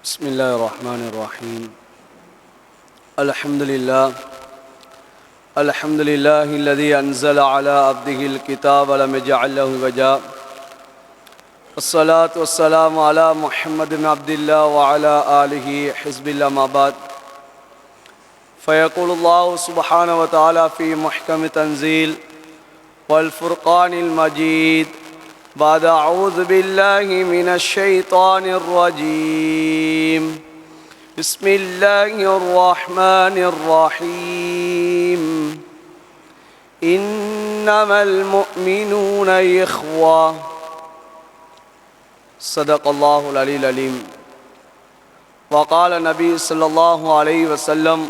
بسم الله الرحمن الرحيم الحمد لله الذي أنزل على عبده الكتاب ولم يجعل له عوجا الصلاة والسلام على محمد بن عبد الله وعلى آله حزب الله ما بعد فيقول الله سبحانه وتعالى في محكم تنزيل والفرقان المجيد بعد أعوذ بالله من الشيطان الرجيم بسم الله الرحمن الرحيم إنما المؤمنون إخوة صدق الله العلي العليم وقال النبي صلى الله عليه وسلم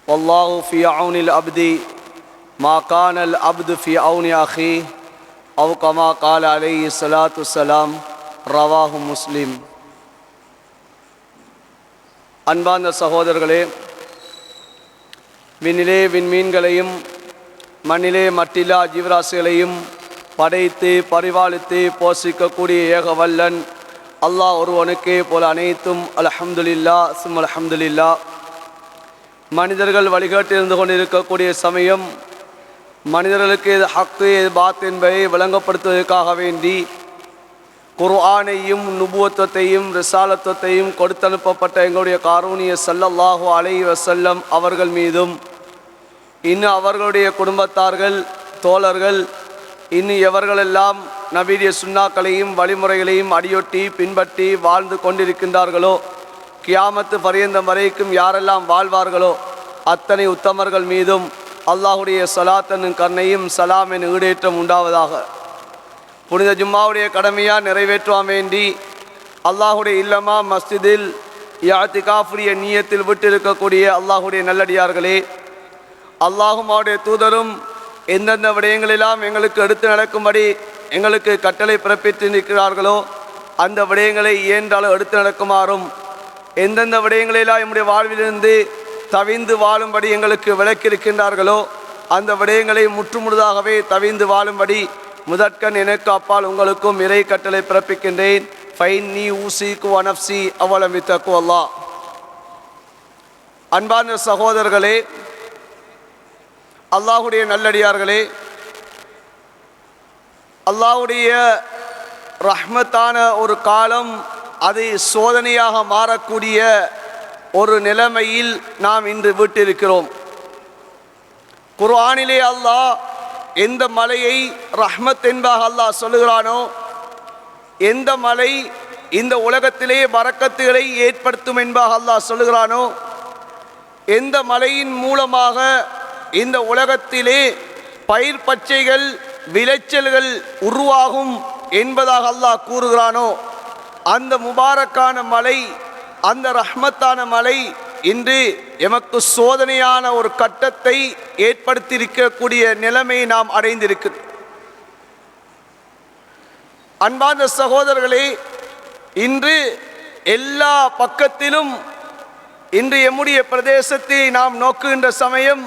والله في عون العبد ما كان العبد في عون أخيه أو كما قال عليه الصلاة والسلام رواه مسلم. அன்பார்ந்த சகோதரர்களே, விண்ணிலே விண்மீன்களையும் மண்ணிலே மட்டில்லா ஜீவராசிகளையும் படைத்து பரிபாலித்து போஷிக்கக்கூடிய ஏகவல்லன் அல்லாஹ் ஒருவனுக்கே போல அனைத்தும் அல்ஹம்துலில்லாஹ் சும் அல்ஹம்துலில்லாஹ். மனிதர்கள் வழிகாட்டி இருந்து கொண்டிருக்கக்கூடிய சமயம் மனிதர்களுக்கு ஹக்கு பாத் என்பதை விளங்கப்படுத்துவதற்காக வேண்டி குர்ஆனையும் நுபுவத்தையும் ரிசாலத்தையும் கொடுத்தனுப்பப்பட்ட எங்களுடைய காரூணிய ஸல்லல்லாஹு அலைஹி வஸல்லம் அவர்கள் மீதும் இன்னும் அவர்களுடைய குடும்பத்தார்கள் தோழர்கள் இன்னும் எவர்களெல்லாம் நபியுடைய சுன்னாக்களையும் வழிமுறைகளையும் அடியொட்டி பின்பற்றி வாழ்ந்து கொண்டிருக்கின்றார்களோ கியாமத்து பரியந்தம் வரைக்கும் யாரெல்லாம் வாழ்வார்களோ அத்தனை உத்தமர்கள் மீதும் அல்லாஹுடைய ஸலாத்தனும் கருணையும் சலாமின் ஈடேற்றம் உண்டாவதாக. புனித ஜும்மாவுடைய கடமையாக நிறைவேற்றுவான் வேண்டி அல்லாஹுடைய இல்லமா மஸ்ஜிதில் இஅ்திகாஃபுடைய நியத்தில் விட்டிருக்கக்கூடிய அல்லாஹுடைய நல்லடியார்களே, அல்லாஹும் அவருடைய தூதரும் எந்தெந்த விடயங்களெல்லாம் எங்களுக்கு எடுத்து நடக்கும்படி எங்களுக்கு கட்டளை பிறப்பித்து நிற்கிறார்களோ அந்த விடயங்களை இயன்றாலும் எடுத்து நடக்குமாறும், எந்தெந்த விடயங்களெல்லாம் நம்முடைய வாழ்விலிருந்து தவிந்து வாழும்படி எங்களுக்கு விளக்கியிருக்கின்றார்களோ அந்த விடயங்களை முற்றுமுழுதாகவே தவிந்து வாழும்படி முதற்கண் எனக்கு அப்பால் உங்களுக்கும் இறை கட்டளை பிறப்பிக்கின்றேன். ஃபைன்னி ஊசிக்கு வனப்சி அவலம் வித்தக்கு அல்லாஹ். அன்பான சகோதரர்களே, அல்லாஹுடைய நல்லடியார்களே, அல்லாஹுடைய ரஹ்மத்தான ஒரு காலம் அது சோதனையாக மாறக்கூடிய ஒரு நிலைமையில் நாம் இன்று விட்டிருக்கிறோம். குர்ஆனிலே அல்லாஹ் எந்த மலையை ரஹ்மத் என்பதாக அல்லாஹ் சொல்லுகிறானோ, எந்த மலை இந்த உலகத்திலே பரக்கத்துகளை ஏற்படுத்தும் என்பதாக அல்லாஹ் சொல்லுகிறானோ, எந்த மலையின் மூலமாக இந்த உலகத்திலே பயிர் பச்சைகள் விளைச்சல்கள் உருவாகும் என்பதாக அல்லாஹ் கூறுகிறானோ, அந்த முபாரக்கான மலை, அந்த ரஹ்மத்தான மலை இன்று எமக்கு சோதனையான ஒரு கட்டத்தை ஏற்படுத்தியிருக்கக்கூடிய நிலைமையை நாம் அடைந்திருக்கிறோம். அன்பார்ந்த சகோதரர்களே, இன்று எல்லா பக்கத்திலும் இன்று எம்முடைய பிரதேசத்தை நாம் நோக்குகின்ற சமயம்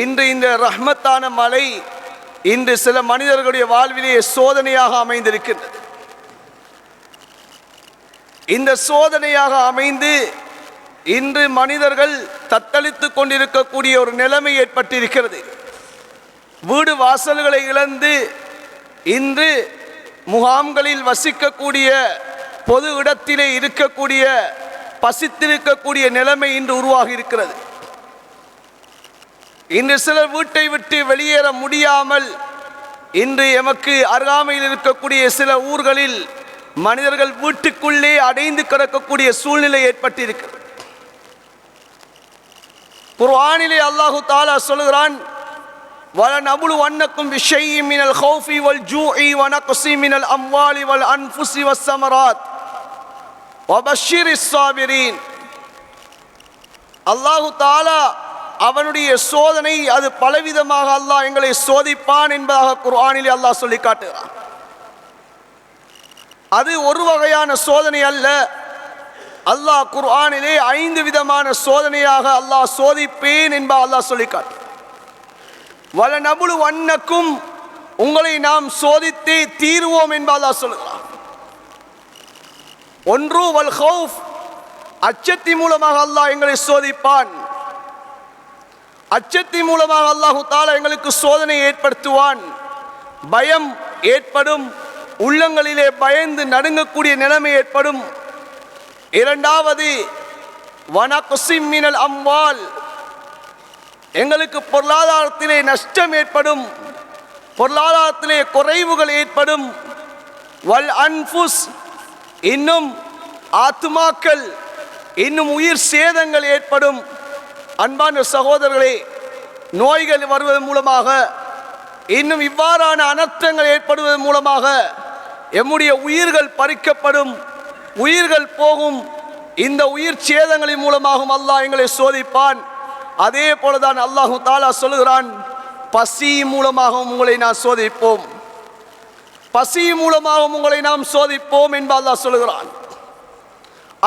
இன்று இந்த ரஹ்மத்தான மலை இன்று சில மனிதர்களுடைய வாழ்விலே சோதனையாக அமைந்திருக்கின்றது. இந்த சோதனையாக அமைந்து இன்று மனிதர்கள் தத்தளித்து கொண்டிருக்கக்கூடிய ஒரு நிலைமை ஏற்பட்டிருக்கிறது. வீடு வாசல்களை இழந்து இன்று முகாம்களில் வசிக்கக்கூடிய பொது இடத்திலே இருக்கக்கூடிய பசித்திருக்கக்கூடிய நிலைமை இன்று உருவாகி இருக்கிறது. இன்று சிலர் வீட்டை விட்டு வெளியேற முடியாமல் இன்று எமக்கு அருகாமையில் இருக்கக்கூடிய சில ஊர்களில் மனிதர்கள் வீட்டுக்குள்ளே அடைந்து கிடக்கக்கூடிய சூழ்நிலை ஏற்பட்டிருக்கிறது. குர்ஆனிலே அல்லாஹு தஆலா சொல்கிறான், وَلَنَبْلُوَنَّكُمْ بِشَيْءٍ مِنَ الْخَوْفِ وَالْجُوعِ وَنَقْصٍ مِنَ الْأَمْوَالِ وَالْأَنْفُسِ وَالثَّمَرَاتِ وَبَشِّرِ الصَّابِرِينَ. அல்லாஹு தஆலா அவனுடைய சோதனை அது பலவிதமாக அல்லாஹ் எங்களை சோதிப்பான் என்பதாக குர்ஆனிலே அல்லாஹ் சொல்லி காட்டுகிறான். அது ஒரு வகையான சோதனை அல்ல. அல்லாஹ் குர்ஆனிலே 5 விதமான சோதனையாக அல்லாஹ் சோதிப்பேன் என்பதாக அல்லாஹ் சொல்லி காட்டு. வலனபுலுவன்னக்கும், உங்களை நாம் சோதித்தே தீர்வோம் என்பதாக அல்லாஹ் சொல்கிறான். ஒன்று வல் ஹௌஃப், அச்சத்தின் மூலமாக அல்லாஹ் எங்களை சோதிப்பான். அச்சத்தின் மூலமாக அல்லாஹு தஆலா எங்களுக்கு சோதனை ஏற்படுத்துவான். பயம் ஏற்படும், உள்ளங்களிலே பயந்து நடுங்கக்கூடிய நிலைமை ஏற்படும். இரண்டாவது வனக்ஸிம் மினல் அம்வால், எங்களுக்கு பொருளாதாரத்திலே நஷ்டம் ஏற்படும், பொருளாதாரத்திலே குறைவுகள் ஏற்படும். வல் அன்ஃபுஸ், இன்னும் ஆத்மாக்கள், இன்னும் உயிர் சேதங்கள் ஏற்படும். அன்பான சகோதரர்களே, நோய்கள் வருவதன் மூலமாக, இன்னும் இவ்வாறான அனர்த்தங்கள் ஏற்படுவதன் மூலமாக எம்முடைய உயிர்கள் பறிக்கப்படும், உயிர்கள் போகும். இந்த உயிர் சேதங்களின் மூலமாகவும் அல்லாஹ் எங்களை சோதிப்பான். அதே போலதான் அல்லாஹு தஆலா சொல்கிறான், பசி மூலமாகவும் உங்களை நான் சோதிப்போம், பசி மூலமாகவும் உங்களை நாம் சோதிப்போம் என்று அல்லாஹ் சொல்கிறான்.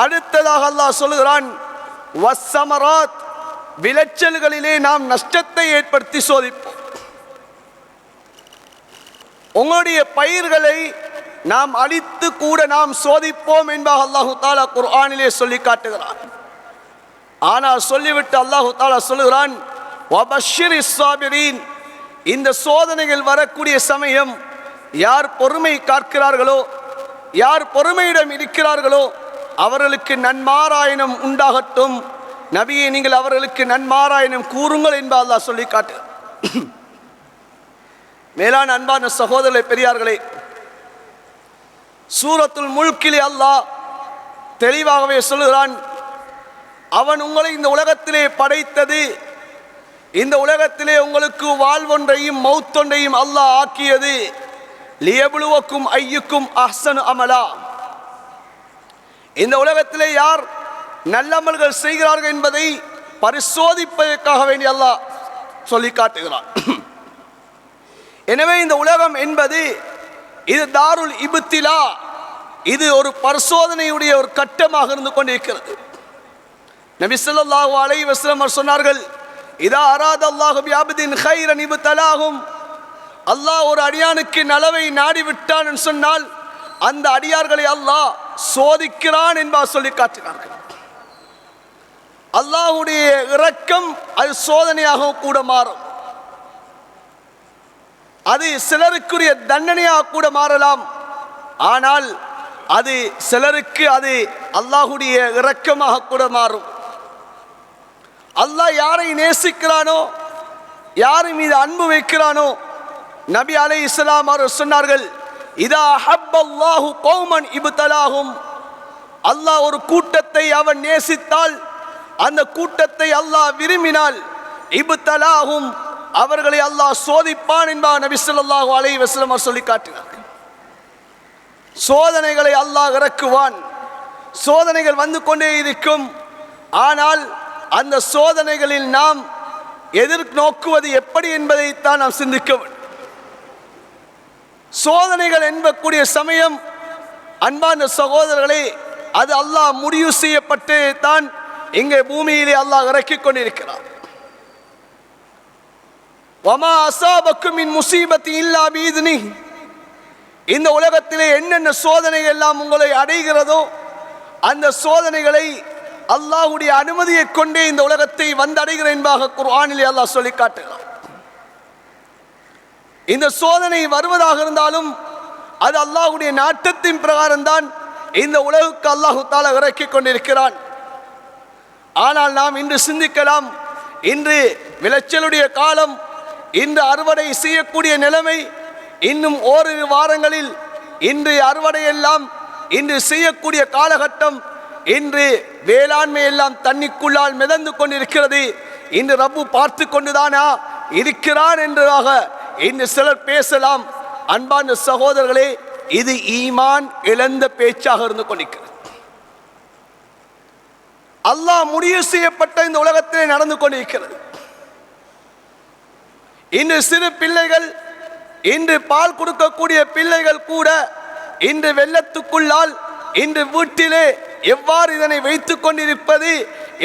அடுத்ததாக அல்லாஹ் சொல்கிறான், வஸ்ஸமராத், விளைச்சல்களிலே நாம் நஷ்டத்தை ஏற்படுத்தி சோதிப்போம். உங்களுடைய பயிர்களை நாம் அழித்து கூட நாம் சோதிப்போம் என்பதாக அல்லாஹு தஆலா குர்ஆனிலே சொல்லி காட்டுகிறான். ஆனால் சொல்லிவிட்டு அல்லாஹு தஆலா சொல்கிறான், வபஷ்ஷிரிஸ் ஸாபிரீன், இந்த சோதனைகள் வரக்கூடிய சமயம் யார் பொறுமை காக்கிறார்களோ, யார் பொறுமையிடம் இருக்கிறார்களோ அவர்களுக்கு நன்மாராயணம் உண்டாகட்டும். நபியே, நீங்கள் அவர்களுக்கு நன்மாராயணம் கூறுங்கள் என்பதாக அல்லாஹ் சொல்லி காட்டு. மேலான அன்பான சகோதரர்களே, பெரியார்களே, சூரத்துல் முல்கிலே அல்லாஹ் தெளிவாகவே சொல்கிறான், அவன் உங்களை இந்த உலகத்திலே படைத்தது, இந்த உலகத்திலே உங்களுக்கு வாழ்வொன்றையும் மௌத்தொன்றையும் அல்லாஹ் ஆக்கியது, லியப்லுவக்கும் ஐயுக்கும் அஹ்ஸனு அமலா, இந்த உலகத்திலே யார் நல்லமல்கள் செய்கிறார்கள் என்பதை பரிசோதிப்பதற்காக வேண்டி அல்லாஹ் சொல்லி காட்டுகிறான். எனவே இந்த உலகம் என்பது இது தாருல் இப்திலா, இது ஒரு பரிசோதனையுடைய ஒரு கட்டமாக இருந்து கொண்டிருக்கிறது. நபி ஸல்லல்லாஹு அலைஹி வஸல்லம் சொன்னார்கள், இதா அராத அல்லாஹு பிஅப்தின் கைரன் இப்தலாஹும், அல்லாஹ் ஒரு அடியானுக்கு நலவை நாடிவிட்டான் என்று சொன்னால் அந்த அடியார்களை அல்லாஹ் சோதிக்கிறான் என்பா சொல்லி காட்டினார்கள். அல்லாஹ்வுடைய இரக்கம் அது சோதனையாக கூட மாறும், அது சிலருக்குரிய தண்டனையாக கூட மாறலாம். ஆனால் அது சிலருக்கு அது அல்லாஹ்வுடைய இரக்கமாக கூட மாறும். அல்லாஹ் யாரை நேசிக்கிறானோ, யார் மீது அன்பு வைக்கிறானோ, நபி அலைஹிஸ்ஸலாம் அவர்கள் சொன்னார்கள், இதா ஹப்பல்லாஹு கௌமன் இப்தலாஹும், அல்லாஹ் ஒரு கூட்டத்தை அவன் நேசித்தால், அந்த கூட்டத்தை அல்லாஹ் விரும்பினால், இப்தலாஹும், அவர்களை அல்லாஹ் சோதிப்பான் என்பார் நபி ஸல்லல்லாஹு அலைஹி வஸல்லம் சொல்லி காட்டினார்கள். சோதனைகளை அல்லாஹ் இறக்குவான், சோதனைகள் வந்து கொண்டே இருக்கும். ஆனால் அந்த சோதனைகளில் நாம் எதிர்நோக்குவது எப்படி என்பதைத்தான் நாம் சிந்திக்க வேண்டும். சோதனைகள் என்பக்கூடிய சமயம் அன்பான சகோதரர்களே, அது அல்லாஹ் முடிவு செய்யப்பட்டு தான் இங்கே பூமியிலே அல்லாஹ் இறக்கிக் கொண்டிருக்கிறார். வமா அஸாபக்கும் மின் முஸீபத்தி இல்லா பிஇذنி, இந்த உலகத்திலே என்னென்ன சோதனைகள் எல்லாம் உங்களை அடைகிறதோ அந்த சோதனைகளை அல்லாஹ்வுடைய அனுமதியை கொண்டே இந்த உலகத்தை வந்தடைகிற என்பதாக குர்ஆனிலே அல்லாஹ் சொல்லி காட்டுகிறார். இந்த சோதனை வருவதாக இருந்தாலும் அது அல்லாஹ்வுடைய நாட்டத்தின் பிரகாரம் தான் இந்த உலகுக்கு அல்லாஹு தஆலா இறக்கிக் கொண்டிருக்கிறான். ஆனால் நாம் இன்று சிந்திக்கலாம், இன்று விளைச்சலுடைய காலம், இன்று அறுவடை செய்யக்கூடிய நிலைமை, இன்னும் ஓரிரு வாரங்களில் இன்று அறுவடை எல்லாம் இன்று செய்யக்கூடிய காலகட்டம், இன்று வேளாண்மை எல்லாம் தண்ணிக்குள்ளால் மிதந்து கொண்டிருக்கிறது. இன்று ரப்பு பார்த்து கொண்டுதானா இருக்கிறான் என்றாக இன்று சிலர் பேசலாம். அன்பான சகோதரர்களே, இது ஈமான் இழந்த பேச்சாக இருந்து கொண்டிருக்கிறது. அல்லாஹ் முடிவு செய்யப்பட்ட இந்த உலகத்திலே நடந்து கொண்டிருக்கிறது. இன்று சிறு பிள்ளைகள், இன்று பால் கொடுக்கக்கூடிய பிள்ளைகள் கூட இன்று வெள்ளத்துக்குள்ளால் இன்று வீட்டிலே எவ்வாறு இதனை வைத்துக் கொண்டிருப்பது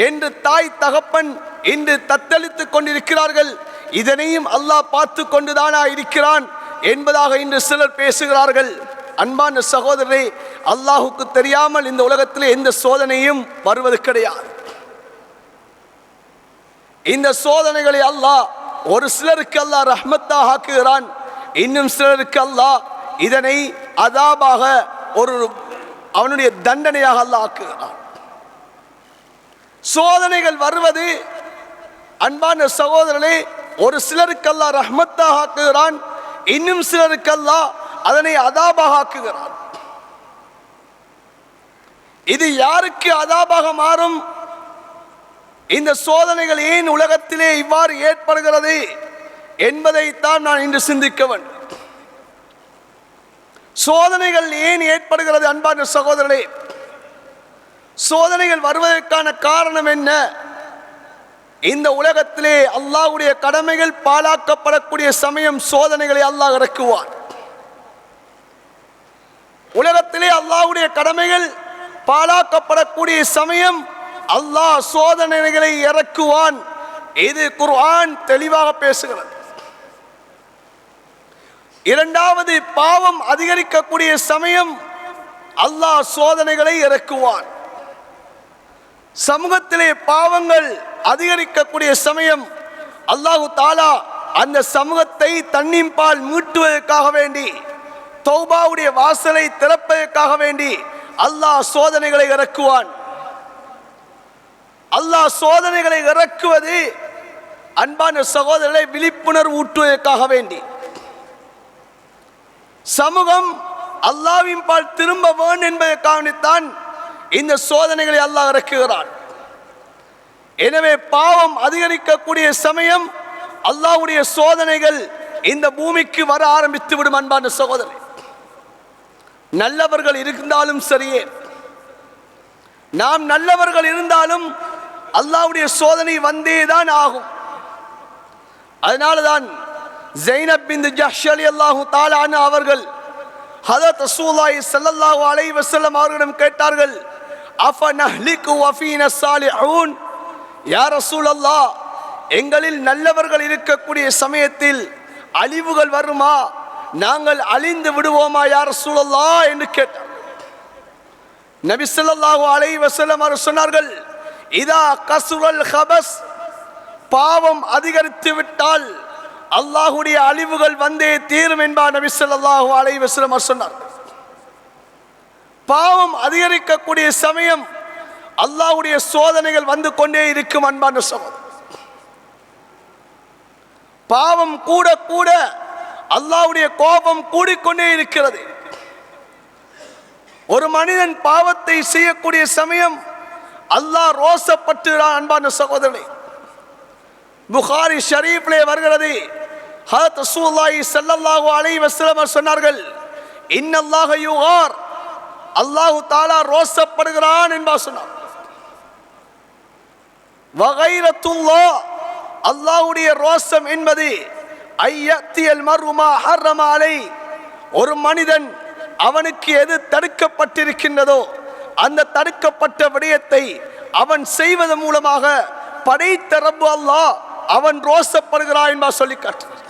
என்று தாய் தகப்பன் இன்று தத்தளித்துக் கொண்டிருக்கிறார்கள். இதனையும் அல்லாஹ் பார்த்து கொண்டுதானா இருக்கிறான் என்பதாக இன்று சிலர் பேசுகிறார்கள். அன்பான சகோதரரே, அல்லாஹுக்கு தெரியாமல் இந்த உலகத்தில் எந்த சோதனையும் வருவது கிடையாது. இந்த சோதனைகளை அல்லாஹ் ஒரு சிலருக்கு அல்லாஹ் ரஹ்மத்தாக ஆக்குகிறான், இன்னும் சிலருக்கு அல்லாஹ் இதனை அதாபாக ஒரு அவனுடைய தண்டனையாக அல்லாஹ் ஆக்குகிறான். சோதனைகள் வருவது அன்பான சகோதரனே, ஒரு சிலருக்கு அல்லாஹ் ரஹ்மத்தாக ஆக்குகிறான், இன்னும் சிலருக்கு அல்லாஹ் அதனை அதாபாக ஆக்குகிறான். இது யாருக்கு அதாபாக மாறும்? இந்த சோதனைகள் ஏன் உலகத்திலே இவ்வாறு ஏற்படுகிறது என்பதைத்தான் நான் இன்று சிந்திக்க வேண்டும். சோதனைகள் ஏன் ஏற்படுகிறது? அன்பான சகோதரர்களே, சோதனைகள் வருவதற்கான காரணம் என்ன? இந்த உலகத்திலே அல்லாஹ்வுடைய கடமைகள் பாழாக்கப்படக்கூடிய சமயம் சோதனைகளை அல்லாஹ் இறக்குவான். உலகத்திலே அல்லாஹ்வுடைய கடமைகள் பாழாக்கப்படக்கூடிய சமயம் அல்லாஹ் சோதனைகளை இறக்குவான். இது குர்ஆன் தெளிவாக பேசுகிறது. இரண்டாவது, பாவம் அதிகரிக்கக்கூடிய சமயம் அல்லாஹ் சோதனைகளை இறக்குவான். சமூகத்திலே பாவங்கள் அதிகரிக்கக்கூடிய சமயம் அல்லாஹு தாலா அந்த சமூகத்தை தன்னின்பால் மீட்டுவதற்காக வேண்டி, தௌபாவுடைய வாசலை திறப்பதற்காக வேண்டி அல்லாஹ் சோதனைகளை இறக்குவான். அல்லாஹ் சோதனைகளை இறக்குவது அன்பான சகோதரர்களை விழிப்புணர்வு ஊட்டுவதற்காக வேண்டி, சமூகம் அல்லாஹ்வின் பால் திரும்ப வேண்டும் என்பதற்காகத்தான் இந்த சோதனைகளை அல்லாஹ் இறக்குகிறான். எனவே பாவம் அதிகரிக்கக்கூடிய சமயம் அல்லாஹ்வுடைய சோதனைகள் இந்த பூமிக்கு வர ஆரம்பித்து விடும். அன்பான சகோதரர், நல்லவர்கள் இருந்தாலும் சரியே, நாம் நல்லவர்கள் இருந்தாலும் அல்லாஹ்வுடைய சோதனை வந்தேதான் ஆகும். அதனால்தான் ஸைனப் பின்த் ஜஹ்ஷ் ரலியல்லாஹு தஆலா அன்ஹா அவர்கள் ஹஜ்ரத் ரசூலுல்லாஹி ஸல்லல்லாஹு அலைஹி வஸல்லம் அவர்களிடம் கேட்டார்கள், அஃபனஹ்லிகு வஃபீனா ஸாலிஹூன், யா ரசூலல்லாஹ், எங்களில் நல்லவர்கள் இருக்கக்கூடிய சமயத்தில் அழிவுகள் வருமா? நாங்கள் அழிந்து விடுவோமா யா ரசூலல்லாஹ் என்று கேட்டார். நபி ஸல்லல்லாஹு அலைஹி வஸல்லம் அவர்கள் சொன்னார்கள், இதா கஸுரல் ஹபஸ், பாவம் அதிகரித்து விட்டால் அல்லாஹ்வுடைய அழிவுகள் வந்தே தீரும் என்பார் நபி ஸல்லல்லாஹு அலைஹி வஸல்லம் சொன்னார். பாவம் அதிகரிக்கக்கூடிய சமயம் அல்லாஹ்வுடைய சோதனைகள் வந்து கொண்டே இருக்கும். அன்பான சகோதரர், பாவம் கூட கூட அல்லாஹ்வுடைய கோபம் கூடிக்கொண்டே இருக்கிறது. ஒரு மனிதன் பாவத்தை செய்யக்கூடிய சமயம் அல்லாஹ் ரோசப்பட்டுகிறான். அன்பான சகோதரனே, புகாரி ஷரீஃபிலே வருகிறது, ஹஜ்ரத் ரசூலுல்லாஹி ஸல்லல்லாஹு அலைஹி வஸல்லம் சொன்னார்கள், இன்னல்லாஹ யுகார், அல்லாஹ் தஆலா ரோசப்படுகிறான் என்பார் சொன்னார். வகைரத்துல்லாஹ், அல்லாஹ்வுடைய ரோசம் என்பது ஐயத்தியல் மர்மா ஹர்ரம அலை, ஒரு மனிதன் அவனுக்கு எது தடுக்கப்பட்டிருக்கின்றதோ அந்த தடுக்கப்பட்ட விடயத்தை அவன் செய்வது மூலமாக படைத்த ரப்பு அல்லாஹ் அவன் ரோசப்படுகிறான் என்பார் சொல்லி காட்டுகிறார்.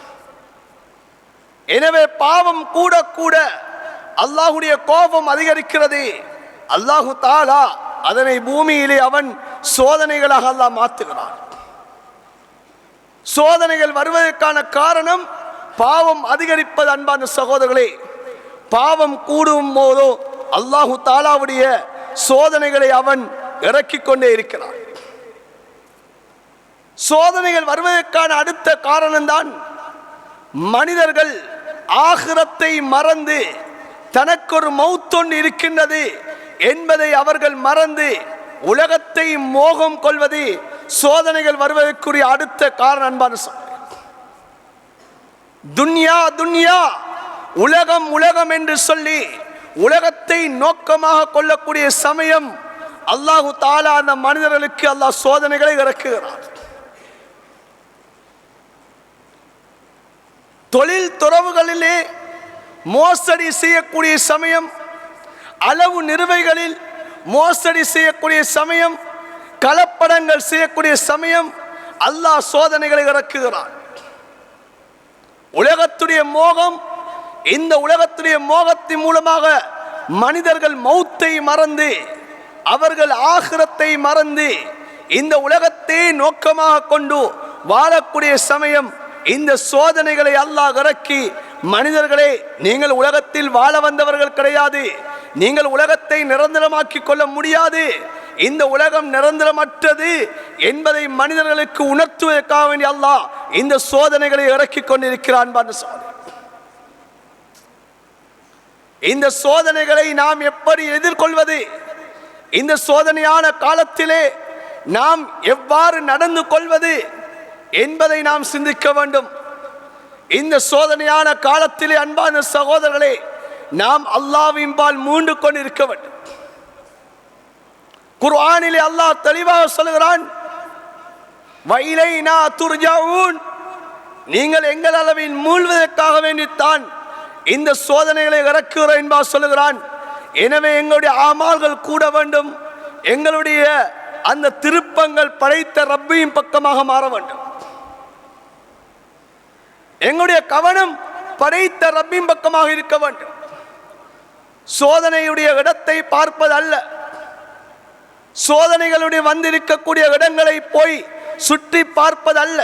எனவே பாவம் கூட கூட அல்லாஹ்வுடைய கோபம் அதிகரிக்கிறது. அல்லாஹு தஆலா அதனை பூமியிலே அவன் சோதனைகளாக அல்லாஹ் மாற்றுகிறான். சோதனைகள் வருவதற்கான காரணம் பாவம் அதிகரிப்பது. அன்பான சகோதரர்களே, பாவம் கூடும் போதோ அல்லாஹு தஆலாவுடைய சோதனைகளை அவன் இறக்கிக் கொண்டே இருக்கிறான். சோதனைகள் வருவதற்கான அடுத்த காரணம்தான் மனிதர்கள் ஆகிரத்தை மறந்து தனக்கொரு மௌத்தொன்று இருக்கின்றது என்பதை அவர்கள் மறந்து உலகத்தை மோகம் கொள்வது சோதனைகள் வருவதற்குரிய அடுத்த காரணம். அன்பான துன்யா துன்யா, உலகம் உலகம் என்று சொல்லி உலகத்தை நோக்கமாக கொள்ளக்கூடிய சமயம் அல்லாஹு தஆலா அந்த மனிதர்களுக்கு அல்லாஹ் சோதனைகளை இறக்குகிறார். தொழில் துறவுகளிலே மோசடி செய்யக்கூடிய சமயம், அளவு நிறுவைகளில் மோசடி செய்யக்கூடிய சமயம், கலப்படங்கள் செய்யக்கூடிய சமயம் அல்லாஹ் சோதனைகளை இறக்குகிறான். உலகத்துடைய மோகம், இந்த உலகத்துடைய மோகத்தின் மூலமாக மனிதர்கள் மௌத்தை மறந்து, அவர்கள் ஆகிரத்தை மறந்து இந்த உலகத்தை நோக்கமாக கொண்டு வாழக்கூடிய சமயம் இந்த சோதனைகளை அல்லாஹ் இறக்கி, மனிதர்களே நீங்கள் உலகத்தில் வாழ வந்தவர்கள் கிடையாது, நீங்கள் உலகத்தை நிரந்தரமாக்கி கொள்ள முடியாது, இந்த உலகம் நிரந்தரமற்றது என்பதை மனிதர்களுக்கு உணர்த்துவதற்காக வேண்டிய அல்லாஹ் இந்த சோதனைகளை இறக்கி கொண்டிருக்கிறான். இந்த சோதனைகளை நாம் எப்படி எதிர்கொள்வது, இந்த சோதனையான காலத்திலே நாம் எவ்வாறு நடந்து கொள்வது என்பதை நாம் சிந்திக்க வேண்டும். இந்த சோதனையான காலத்திலே அன்பான சகோதரர்களே, நாம் அல்லாஹ்வின்பால் மீண்டு கொண்டிருக்க வேண்டும். குர்ஆனிலே அல்லாஹ் தெளிவாக சொல்கிறான், வஇலைனா துர்ஜஊன், நீங்கள் எங்கள் அளவில் மீள்வதற்காக வேண்டித்தான் இந்த சோதனைகளை இறக்குகிறோம் என்பா சொல்லுகிறான். எனவே எங்களுடைய ஆமால்கள் கூட வேண்டும், எங்களுடைய அந்த திருப்பங்கள் படைத்த ரப்பின் பக்கமாக மாற வேண்டும். எங்களுடைய கவனம் படைத்த ரப்பின் பக்கமாக இருக்க வேண்டும். சோதனையுடைய இடத்தை பார்ப்பது அல்ல, சோதனைகளுடைய வந்திருக்கக்கூடிய இடங்களை போய் சுற்றி பார்ப்பது அல்ல,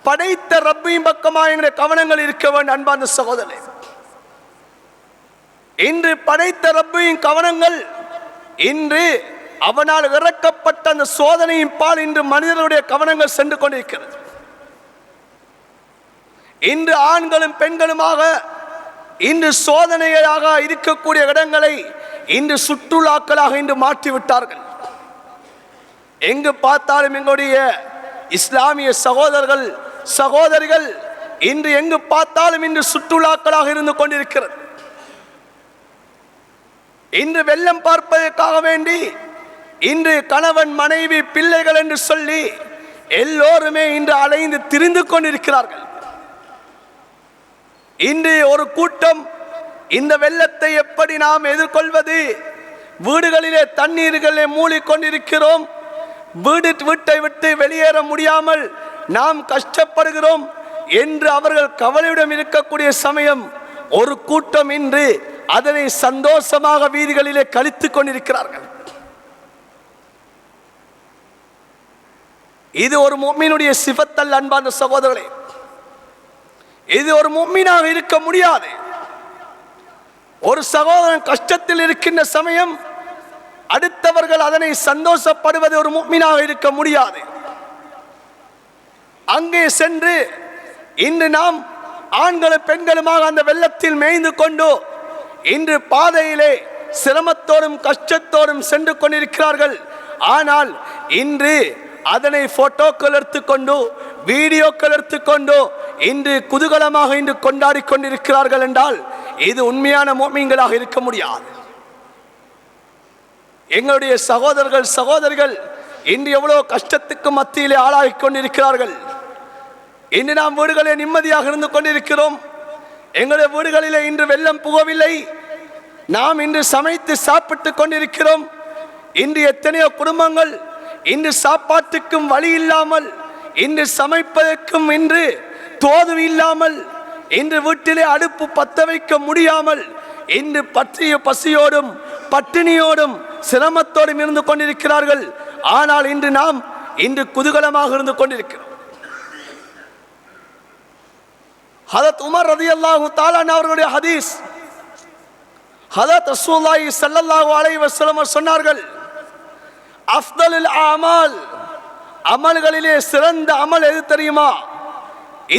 படைத்த ரப்பின் பக்கமாக எங்களுடைய கவனங்கள் இருக்க வேண்டும். அன்பான சகோதரே, இன்று படைத்த ரப்பின் கவனங்கள் இன்று அவனால் இறக்கப்பட்ட அந்த சோதனையின் பால் இன்று மனிதர்களுடைய கவனங்கள் சென்று கொண்டிருக்கிறது. இன்று ஆண்களும் பெண்களுமாக இன்று சோதனையாக இருக்கக்கூடிய இடங்களை இன்று சுற்றுலாக்களாக இன்று மாற்றிவிட்டார்கள். எங்கு பார்த்தாலும் எங்களுடைய இஸ்லாமிய சகோதரர்கள் சகோதரிகள் இன்று எங்கு பார்த்தாலும் இன்று சுற்றுலாக்களாக இருந்து கொண்டிருக்கிறது. இன்று வெள்ளம் பார்ப்பதற்காக வேண்டி இன்று கணவன் மனைவி பிள்ளைகள் என்று சொல்லி எல்லோருமே இன்று அலைந்து திரிந்து கொண்டிருக்கிறார்கள். இன்று ஒரு கூட்டம் இந்த வெள்ளத்தை எப்படி நாம் எதிர்கொள்வது, வீடுகளிலே தண்ணீர்களிலே மூழ்கிக்கொண்டிருக்கிறோம், வீட்டை விட்டு வெளியேற முடியாமல் நாம் கஷ்டப்படுகிறோம் என்று அவர்கள் கவலையுடன் இருக்கக்கூடிய சமயம் ஒரு கூட்டம் இன்று அதனை சந்தோஷமாக வீதிகளிலே கழித்துக் கொண்டிருக்கிறார்கள். இது ஒரு முஃமினுடைய சிஃபத்தல் அன்பான சகோதரர்களே, இது ஒரு முஃமினாக இருக்க முடியாது. ஒரு சகோதரன் கஷ்டத்தில் இருக்கின்ற சமயம் அடுத்தவர்கள் அதனை சந்தோஷப்படுவது ஒரு முஃமினாக இருக்க முடியாது. அங்கே சென்று இன்று நாம் ஆண்களும் பெண்களுமாக அந்த வெள்ளத்தில் மேய்ந்து கொண்டு இன்று பாதையிலே சிரமத்தோடும் கஷ்டத்தோடும் சென்று கொண்டிருக்கிறார்கள். ஆனால் இன்று அதனை போட்டோக்கள் எடுத்துக்கொண்டு வீடியோக்கள் எடுத்துக்கொண்டு இன்று குதூகலமாக இன்று கொண்டாடி கொண்டிருக்கிறார்கள் என்றால் இது உண்மையான முஃமின்களாக இருக்க முடியாது. எங்களுடைய சகோதரர்கள் சகோதரிகள் இன்று எவ்வளவு கஷ்டத்துக்கு மத்தியிலே ஆளாகி கொண்டிருக்கிறார்கள். இன்று நாம் வீடுகளிலே நிம்மதியாக இருந்து கொண்டிருக்கிறோம். எங்களுடைய வீடுகளிலே இன்று வெள்ளம் புகவில்லை, நாம் இன்று சமைத்து சாப்பிட்டு கொண்டிருக்கிறோம். இன்று எத்தனையோ குடும்பங்கள் இன்று சாப்பாட்டுக்கும் வழி இல்லாமல், இன்று சமைப்பதற்கும் இன்று தோது இல்லாமல், இன்று வீட்டிலே அடுப்பு பத்த வைக்க முடியாமல் இன்று பற்றிய பசியோடும் பட்டினியோடும் சிரமத்தோடும் இருந்து கொண்டிருக்கிறார்கள். ஆனால் இன்று நாம் இன்று குதூகலமாக இருந்து கொண்டிருக்கிறோம். ஹதரத் உமர் ரலியல்லாஹு தஆலா அவர்களுடைய ஹதீஸ், ஹதரத் ரசூலுல்லாஹி ஸல்லல்லாஹு அலைஹி வஸல்லம் சொன்னார்கள், அஃதலுல் அமால், அமல்களிலே சிறந்த அமல் எது தெரியுமா?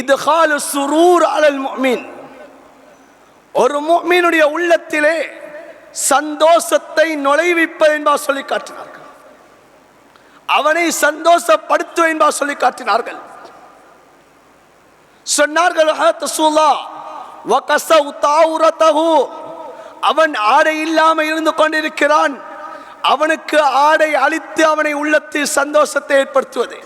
இத்காலு சுரூர் அலல் முஃமின், ஒரு முஃமினுடைய உள்ளத்திலே சந்தோஷத்தை நுழைவிப்பது என்பா சொல்லி காட்டினார்கள். அவனை சந்தோஷப்படுத்துவது என்பா சொல்லி காட்டினார்கள். சொன்னார்கள், அவன் ஆடை இல்லாமல் இருந்து கொண்டிருக்கிறான், அவனுக்கு ஆடை அளித்து அவனை உள்ளத்தில் சந்தோஷத்தை ஏற்படுத்துவது.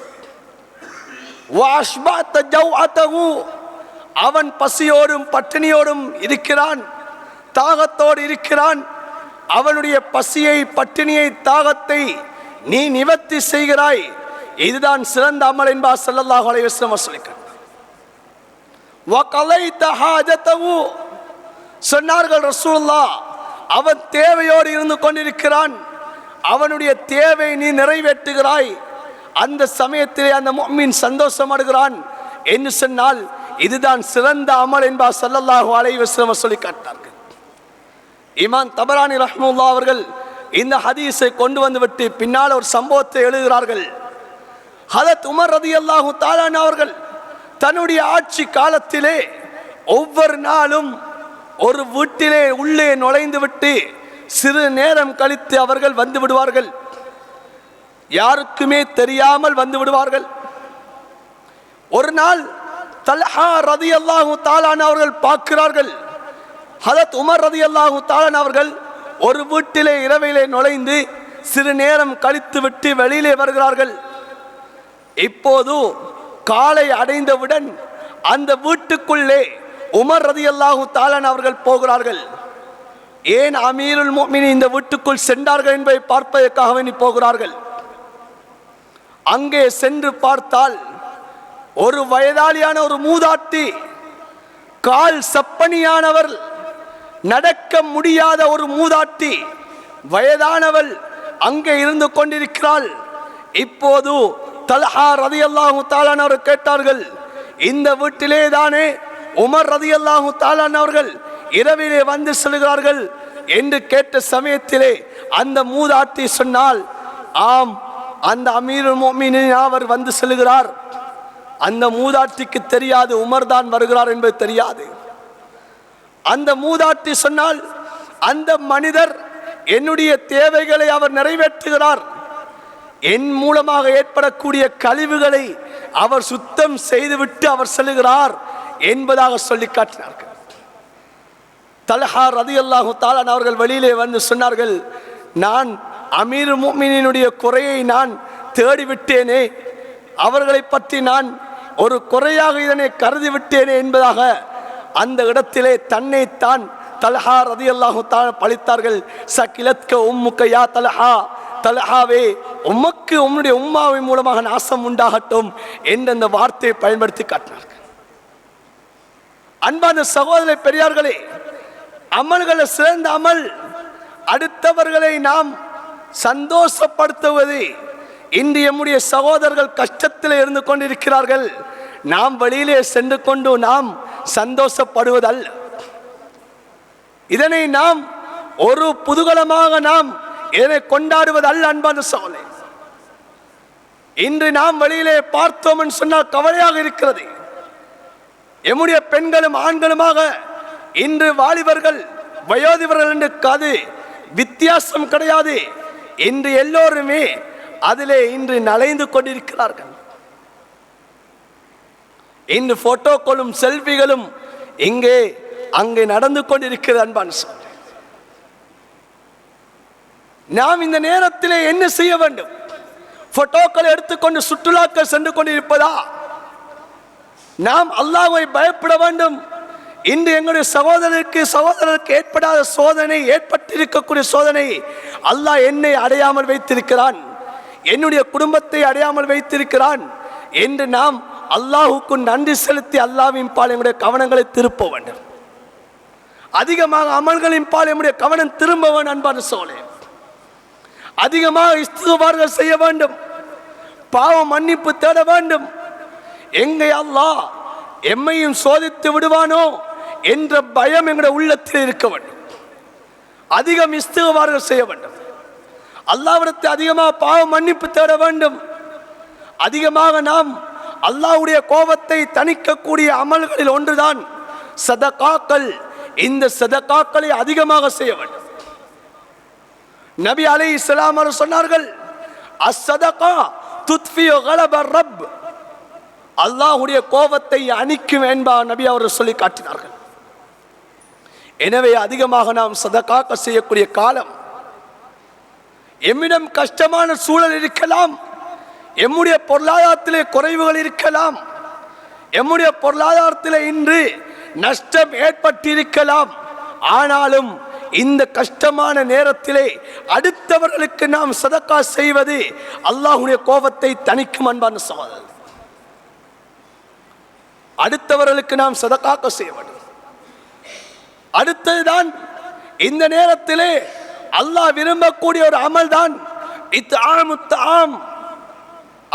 அவன் பசியோடும் பட்டினியோடும் இருக்கிறான், தாகத்தோடு இருக்கிறான். அவனுடைய பசியை, பட்டினியை, தாகத்தை நீ நிவர்த்தி செய்கிறாய். இதுதான் சிறந்த அமல் என்பார் ஸல்லல்லாஹு அலைஹி வஸல்லம் சொல்லியிருக்கிறார். வகலைத ஹாஜதஹு, சொன்னார்கள் ரசூலுல்லாஹ், அவன் தேவையோடு இருந்து கொண்டிருக்கிறான், அவனுடைய தேவை நீ நிறைவேற்றுகிறாய். அந்த சமயத்திலே அந்த முஃமின் சந்தோஷம் அடைகிறான் என்று சொன்னால் இதுதான் சிறந்த அமல் என்பார் ஸல்லல்லாஹு அலைஹி வஸல்லம் சொல்லி காட்டினார்கள். இமாம் தபரானி ரஹ்மத்துல்லாஹி அவர்கள் இந்த ஹதீஸை கொண்டு வந்துவிட்டு பின்னால் ஒரு சம்பவத்தை எழுதுகிறார்கள். ஹதரத் உமர் ரலியல்லாஹு தஆலா அவர்கள் தன்னுடைய ஆட்சி காலத்திலே ஒவ்வொரு நாளும் ஒரு வீட்டிலே உள்ளே நுழைந்து விட்டு சிறு நேரம் கழித்து அவர்கள் வந்து விடுவார்கள். யாருக்குமே தெரியாமல் வந்து விடுவார்கள். ஒரு நாள் தல்ஹா ரலியல்லாஹு தஆலா அவர்கள் பார்க்கிறார்கள், ஹதரத் உமர் ரலியல்லாஹு தஆலா அவர்கள் ஒரு வீட்டிலே இரவிலே நுழைந்து சிறு நேரம் கழித்து விட்டு வெளியிலே வருகிறார்கள். இப்போது காலை அடைந்தவுடன் அந்த வீட்டுக்குள்ளே உமர் ரலியல்லாஹு தஆலா அவர்கள் போகிறார்கள். ஏன் அமீருல் முஃமினீன் இந்த வீட்டுக்குள் சென்றார்கள் என்பதை பார்ப்பதற்காக வேண்டி போகிறார்கள். அங்கே சென்று பார்த்தால் ஒரு வயதாளியான ஒரு மூதாட்டி, கால் சப்பனியானவர், நடக்க முடியாத ஒரு மூதாட்டி, வயதானவள் அங்கே இருந்து கொண்டிருக்கிறாள். இப்போது தல்ஹா ரலியல்லாஹு தஆலா அவர்கள் கேட்டார்கள், இந்த வீட்டிலே தானே உமர் ரலியல்லாஹு தஆலா அவர்கள் இரவிலே வந்து செல்கிறார்கள் என்று கேட்ட சமயத்திலே அந்த மூதாட்டி சொன்னால், ஆம், அந்த அமீருல் முஃமினீன் அவர் வந்து செல்கிறார். அந்த மூதாட்டிக்கு தெரியாது உமர் தான் வருகிறார் என்பது தெரியாது. அந்த மூதாட்டி சொன்னால், அந்த மனிதர் என்னுடைய தேவைகளை அவர் நிறைவேற்றுகிறார், என் மூலமாக ஏற்படக்கூடிய கழிவுகளை அவர் சுத்தம் செய்துவிட்டு அவர் செல்கிறார் என்பதாக சொல்லி காட்டினார்கள். தல்ஹா ரலியல்லாஹு தஆலா அவர்கள் வெளியிலே வந்து சொன்னார்கள், நான் அமீருல் முஃமினீனுடைய குறையை நான் தேடிவிட்டேனே, அவர்களை பற்றி நான் ஒரு குறையாக இதனை கருதி விட்டேனே என்பதாக அந்த இடத்திலே தன்னைத்தான் தல்ஹா ரலியல்லாஹு தஆலா பழித்தார்கள். சகிலத்க உம்முக யா தல்ஹா, தல்ஹாவே உமக்கு உம்முடைய உம்மாவின் மூலமாக நாசம் உண்டாகட்டும் என்ற அந்த வார்த்தையை பயன்படுத்தி காட்டினார்கள். அன்பான சகோதர பெரியார்களே, அமல்களை சிறந்த அமல் அடுத்தவர்களை நாம் சந்தோஷப்படுத்துவது. இன்று நம்முடைய சகோதரர்கள் கஷ்டத்தில் இருந்து கொண்டிருக்கிறார்கள், நாம் வெளியிலே சென்று கொண்டு நாம் சந்தோஷப்படுவதல்ல. இதனை நாம் ஒரு புதுகலமாக நாம் இதனை கொண்டாடுவதல்ல. அன்பான சகோதரர்களே, இன்று நாம் வெளியிலே பார்த்தோம் என்று சொன்னால் கவலையாக இருக்கிறது. எம்முடைய பெண்களும் ஆண்களுமாக இன்று வாலிபர்கள் வயோதிபர்கள் என்று அது வித்தியாசம் கிடையாது. இன்று எல்லோருமே அதிலே இன்று நலைந்து கொண்டிருக்கிறார்கள். இன்று போட்டோக்களும் செல்ஃபிகளும் இங்கே அங்கே நடந்து கொண்டிருக்கிறது. அன்பான சகோதரர்களே, நாம் இந்த நேரத்திலே என்ன செய்ய வேண்டும்? போட்டோக்களை எடுத்துக்கொண்டு சுற்றுலாக்கள் சென்று கொண்டிருப்பதா? நாம் அல்லாஹ்வை பயப்பட வேண்டும். இன்று எங்களுடைய சகோதரருக்கு ஏற்படாத சோதனை, ஏற்பட்டிருக்கக்கூடிய சோதனை, அல்லாஹ் என்னை அடையாமல் வைத்திருக்கிறான், என்னுடைய குடும்பத்தை அடையாமல் வைத்திருக்கிறான் என்று நாம் அல்லாஹுக்கு நன்றி செலுத்தி அல்லாஹ்வின் பால் எங்களுடைய கவனங்களை திருப்ப வேண்டும். அதிகமாக அமல்களின் பால் எங்களுடைய கவனம் திரும்ப வேண்டும். அன்பான சகோதரர்களே, அதிகமாக இஸ்திக்பார்கள் செய்ய வேண்டும், பாவ மன்னிப்பு தேட வேண்டும். எங்கே அல்லாஹ் எம்மையும் சோதித்து விடுவானோ என்ற பயம் எங்களுடைய உள்ளத்தில் இருக்க வேண்டும். அதிகம் இஸ்திக்பார்கள் செய்ய வேண்டும். அல்லாஹ்விடத்தில் அதிகமாக பாவ மன்னிப்பு தேட வேண்டும். அதிகமாக நாம் அல்லாஹ்வுடைய கோபத்தை தணிக்கக்கூடிய அமல்களில் ஒன்றுதான் சதகாக்கள். இந்த சதகாக்களை அதிகமாக செய்ய வேண்டும். நபி அலைஹிஸ்ஸலாம் அவர்கள் சொன்னார்கள், அஸ்ஸதகா துத்ஃபியு கலபர் ரப், அல்லாஹ்வுடைய கோபத்தை அணிக்கும் என்பார் நபி அவர்கள் சொல்லி காட்டினார்கள். எனவே அதிகமாக நாம் சதகாக்கள் செய்யக்கூடிய காலம். எம்மிடம் கஷ்டமான சூழல் இருக்கலாம், எம்முடைய பொருளாதாரத்திலே குறைவுகள் இருக்கலாம், எம்முடைய பொருளாதாரத்தில் இன்று நஷ்டம் ஏற்பட்டிருக்கலாம். ஆனாலும் இந்த கஷ்டமான நேரத்திலே அடுத்தவர்களுக்கு நாம் சதக்கா செய்வது அல்லாஹ்வுடைய கோபத்தை தணிக்கும். அன்பான சகோதரர், அடுத்தவர்களுக்கு நாம் சதக்காக்க செய்ய வேண்டும். அடுத்ததுதான் இந்த நேரத்திலே அல்லாஹ் விரும்பக்கூடிய ஒரு அமல் தான்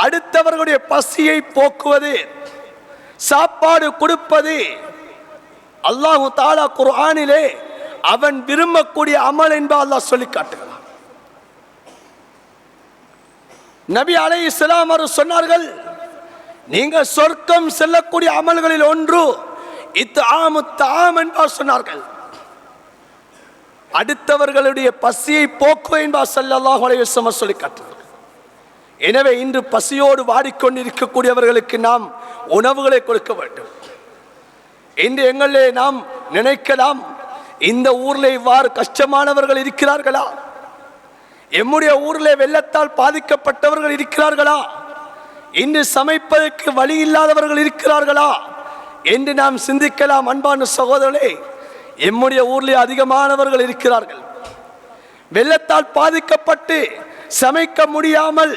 அடுத்தவர்களுடைய பசியை போக்குவது, சாப்பாடு கொடுப்பது. அல்லாஹ் தஆலா குர்ஆனிலே அவன் விரும்பக்கூடிய அமல் என்பதை அல்லாஹ் சொல்லி காட்டுகிறான். நபி அலைஹிஸ்ஸலாம் அவர்கள் சொன்னார்கள், நீங்கள் சொர்க்கம் செல்லக்கூடிய அமல்களில் ஒன்று இத்ஆமுத் தஆம் என்பதை சொன்னார்கள். அடுத்தவர்களுடைய பசியை போக்குவது என்பதை ஸல்லல்லாஹு அலைஹி வஸல்லம் சொல்லி காட்டுகிறார்கள். எனவே இன்று பசியோடு வாடிக்கொண்டிருக்கக்கூடியவர்களுக்கு நாம் உணவுகளை கொடுக்க வேண்டும். இன்று எங்களே நாம் நினைக்கலாம், இந்த ஊரில் இவ்வாறு கஷ்டமானவர்கள் இருக்கிறார்களா, எம்முடைய ஊரில் வெள்ளத்தால் பாதிக்கப்பட்டவர்கள் இருக்கிறார்களா, இன்று சமைப்பதற்கு வழி இல்லாதவர்கள் இருக்கிறார்களா என்று நாம் சிந்திக்கலாம். அன்பான சகோதரர்களே, எம்முடைய ஊரில் அதிகமானவர்கள் இருக்கிறார்கள். வெள்ளத்தால் பாதிக்கப்பட்டு சமைக்க முடியாமல்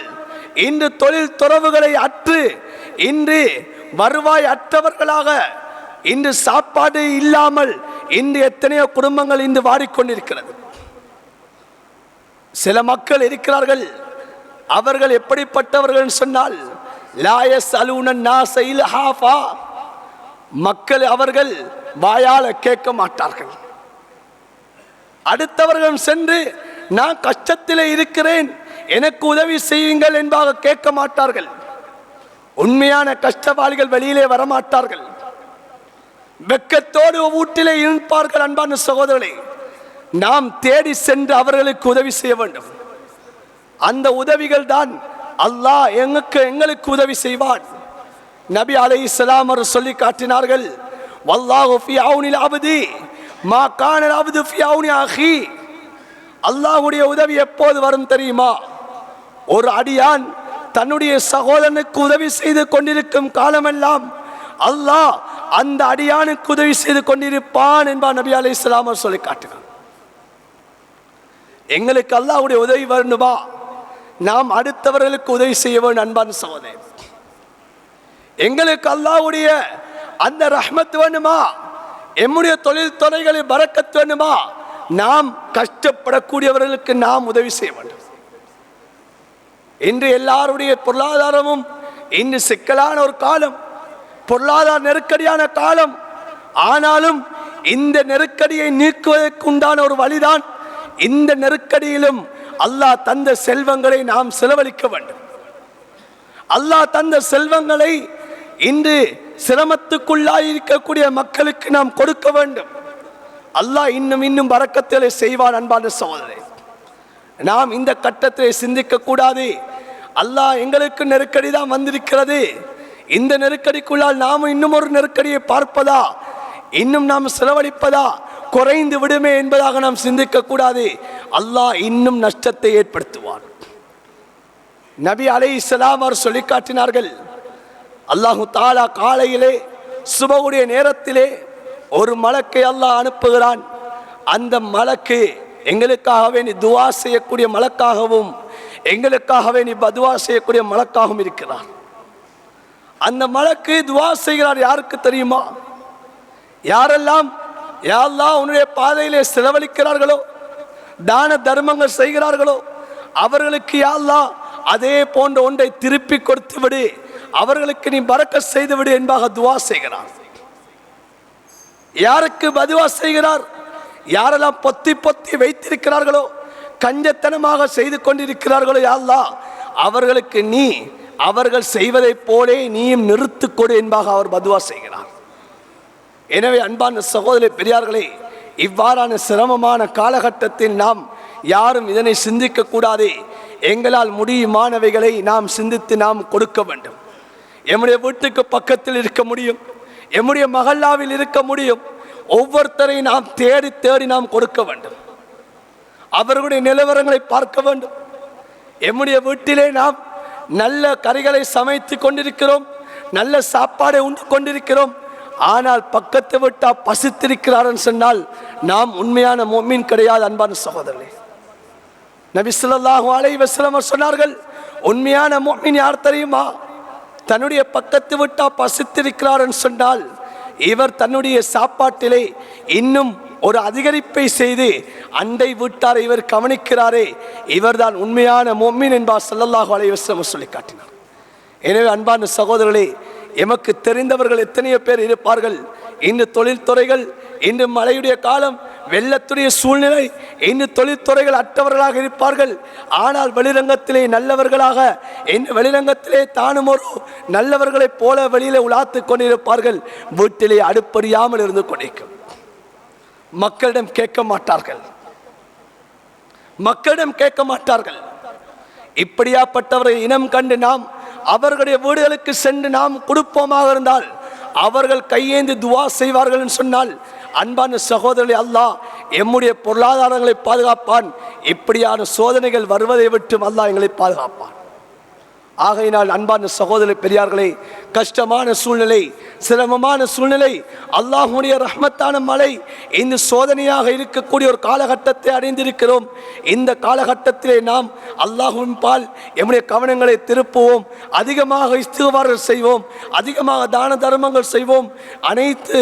இன்று தொழில் துறவுகளை அற்று இன்று வருவாய் அற்றவர்களாக இன்று சாப்பாடு இல்லாமல் இன்று எத்தனையோ குடும்பங்கள் இன்று வாடிக்கொண்டிருக்கிறது. சில மக்கள் இருக்கிறார்கள், அவர்கள் எப்படிப்பட்டவர்கள் சொன்னால் லா யஸ்அலூன الناس இல்ஹாஃபா, மக்கள் அவர்கள் வாயால் கேட்க மாட்டார்கள். அடுத்தவர்கள் சென்று நான் கஷ்டத்தில் இருக்கிறேன் எனக்கு உதவி செய்யுங்கள் என்பதாக கேட்க மாட்டார்கள். உண்மையான கஷ்டவாளிகள் வெளியிலே வரமாட்டார்கள், வெக்கத்தோடு வீட்டிலே இருப்பார்கள். அன்பான சகோதரர்களே, நாம் தேடி சென்று அவர்களுக்கு உதவி செய்ய வேண்டும். அந்த உதவிகள் தான் அல்லாஹ் எங்களுக்கு உதவி செய்வான். நபி அலைஹிஸ்ஸலாம் அவர்கள் சொல்லி காட்டினார்கள், வல்லாஹு ஃபீ அவுனில் அப்தி மா கானல் அப்து ஃபீ அவுனி அஹி. அல்லாஹ்வுடைய உதவி எப்போது வரும் தெரியுமா? ஒரு அடியான் தன்னுடைய சகோதரனுக்கு உதவி செய்து கொண்டிருக்கும் காலமெல்லாம் அல்லாஹ் அந்த அடியானுக்கு உதவி செய்து கொண்டிருப்பான் என்பார் நபி அலைஹிஸ்ஸலாம் அவர்கள் சொல்லி காட்டினார். எங்களுக்கு அல்லாஹ்வுடைய உதவி வரணுமா, நாம் அடுத்தவர்களுக்கு உதவி செய்ய வேண்டும். அன்பான சகோதரர், எங்களுக்கு அல்லாஹ்வுடைய அந்த ரஹ்மத் வேணுமா, எம்முடைய தொழில் துறைகளில் பரக்கத் வேணுமா, நாம் கஷ்டப்படக்கூடியவர்களுக்கு நாம் உதவி செய்ய வேண்டும். இன்று எல்லாருடைய பொருளாதாரமும் இன்று சிக்கலான ஒரு காலம், பொருளாதார நெருக்கடியான காலம். ஆனாலும் இந்த நெருக்கடியை நீக்குவதற்கு உண்டான ஒரு வழிதான், இந்த நெருக்கடியிலும் அல்லாஹ் தந்த செல்வங்களை நாம் செலவழிக்க வேண்டும். அல்லாஹ் தந்த செல்வங்களை இன்று சிரமத்துக்குள்ளாய் இருக்கக்கூடிய மக்களுக்கு நாம் கொடுக்க வேண்டும். அல்லாஹ் இன்னும் இன்னும் பரக்கத்திலே செய்வான். அன்பான சகோதரரே, நாம் இந்த கட்டத்தை சிந்திக்க கூடாது. அல்லாஹ் எங்களுக்கு நெருக்கடி தான் வந்திருக்கிறது, இந்த நெருக்கடிக்குள்ளால் நாம் இன்னும் ஒரு நெருக்கடியை பார்ப்பதா, இன்னும் நாம் செலவழிப்பதா குறைந்து விடுமே என்பதாக நாம் சிந்திக்க கூடாது. அல்லாஹ் இன்னும் நஷ்டத்தை ஏற்படுத்துவான். நபி அலைஹிஸ்ஸலாம் அவர் சொல்லி காட்டினார்கள், அல்லாஹு தஆலா காலையிலே சுபஹுடைய நேரத்திலே ஒரு மலக்கை அல்லாஹ் அனுப்புகிறான். அந்த மலக்கு எங்களுக்காகவே நீ துவா செய்யக்கூடிய மலக்காகவும் எங்களுக்காகவே நீ பதுவா செய்யக்கூடிய மலக்காகவும் இருக்கிறார். அந்த மலக்கு துவா செய்கிறார். யாருக்கு தெரியுமா? யாரெல்லாம் யா அல்லாஹ் உன்னுடைய பாதையிலே செலவழிக்கிறார்களோ, தான தர்மங்கள் செய்கிறார்களோ, அவர்களுக்கு யா அல்லாஹ் அதே போன்ற ஒன்றை திருப்பி கொடுத்து விடு, அவர்களுக்கு நீ பரக்கத் செய்து விடு என்பதாக துவா செய்கிறார். யாருக்கு பதுவா செய்கிறார்? யாரெல்லாம் பொத்தி பொத்தி வைத்திருக்கிறார்களோ, கஞ்சத்தனமாக செய்து கொண்டிருக்கிறார்களோ, யா அல்லாஹ் அவர்களுக்கு நீ அவர்கள் செய்வதைப் போலே நீயும் நிறுத்து கொடு என்பதாக அவர் பதுவா செய்கிறார். எனவே அன்பான சகோதர பெரியார்களே, இவ்வாறான சிரமமான காலகட்டத்தில் நாம் யாரும் இதனை சிந்திக்க கூடாது. எங்களால் முடியுமானவைகளை நாம் சிந்தித்து நாம் கொடுக்க வேண்டும். எம்முடைய வீட்டுக்கு பக்கத்தில் இருக்க முடியும், எம்முடைய மஹல்லாவில் இருக்க முடியும். ஒவ்வொருத்தரை நாம் தேடி தேடி நாம் கொடுக்க வேண்டும். அவர்களுடைய நிலவரங்களை பார்க்க வேண்டும். எம்முடைய வீட்டிலே நாம் நல்ல கறிகளை சமைத்து கொண்டிருக்கிறோம், நல்ல சாப்பாடை உண்டு கொண்டிருக்கிறோம், ஆனால் பக்கத்தை விட்டா பசித்திருக்கிறார் சொன்னால் நாம் உண்மையான முஃமின் கிடையாது. அன்பான சகோதரர்களே, நபி ஸல்லல்லாஹு அலைஹி வஸல்லம் சொன்னார்கள், உண்மையான முஃமின் யார் தெரியுமா? தன்னுடைய பக்கத்து விட்டா பசித்திருக்கிறார் சொன்னால் இவர் தன்னுடைய சாப்பாட்டிலே இன்னும் ஒரு அதிகரிப்பை செய்து அண்டை வீட்டாரை இவர் கவனிக்கிறாரே, இவர்தான் உண்மையான முஃமின் என்பார் ஸல்லல்லாஹு அலைஹி வஸல்லம் சொல்லி காட்டினார். எனவே அன்பான சகோதரர்களே, எமக்கு தெரிந்தவர்கள் எத்தனையோ பேர் இருப்பார்கள். இன்று தொழில்துறைகள், இன்று மழையுடைய காலம், வெள்ளத்துடைய சூழ்நிலை, இன்று தொழில்துறைகள் அற்றவர்களாக இருப்பார்கள். ஆனால் வெளிரங்கத்திலே நல்லவர்களாக, இன்று வெளிரங்கத்திலே தானும் ஒரு நல்லவர்களைப் போல வெளியிலே உலாத்து கொண்டிருப்பார்கள். வீட்டிலே அடுப்பறியாமல் இருந்து கொண்டிருக்கும். மக்களிடம் கேட்க மாட்டார்கள். இப்படியாப்பட்டவரை இனம் கண்டு நாம் அவர்களுடைய வீடுகளுக்கு சென்று நாம் கொடுப்போமாக இருந்தால் அவர்கள் கையேந்தி துவா செய்வார்கள் என்று சொன்னால், அன்பான சகோதரர்களே, அல்லாஹ் எம்முடைய பொருளாதாரங்களை பாதுகாப்பான். இப்படியான சோதனைகள் வருவதை விட்டும் அல்லாஹ் எங்களை பாதுகாப்பான். ஆகையினால் அன்பான சகோதர பெரியார்களே, கஷ்டமான சூழ்நிலை, சிரமமான சூழ்நிலை, அல்லாஹ்வுடைய ரஹ்மத்தான மழை, இந்த சோதனையாக இருக்கக்கூடிய ஒரு காலகட்டத்தை அடைந்திருக்கிறோம். இந்த காலகட்டத்திலே நாம் அல்லாஹ்வின் பால் எம்முடைய கவனங்களை திருப்புவோம். அதிகமாக இஸ்திக்ஃபார் செய்வோம், அதிகமாக தான தர்மங்கள் செய்வோம். அனைத்து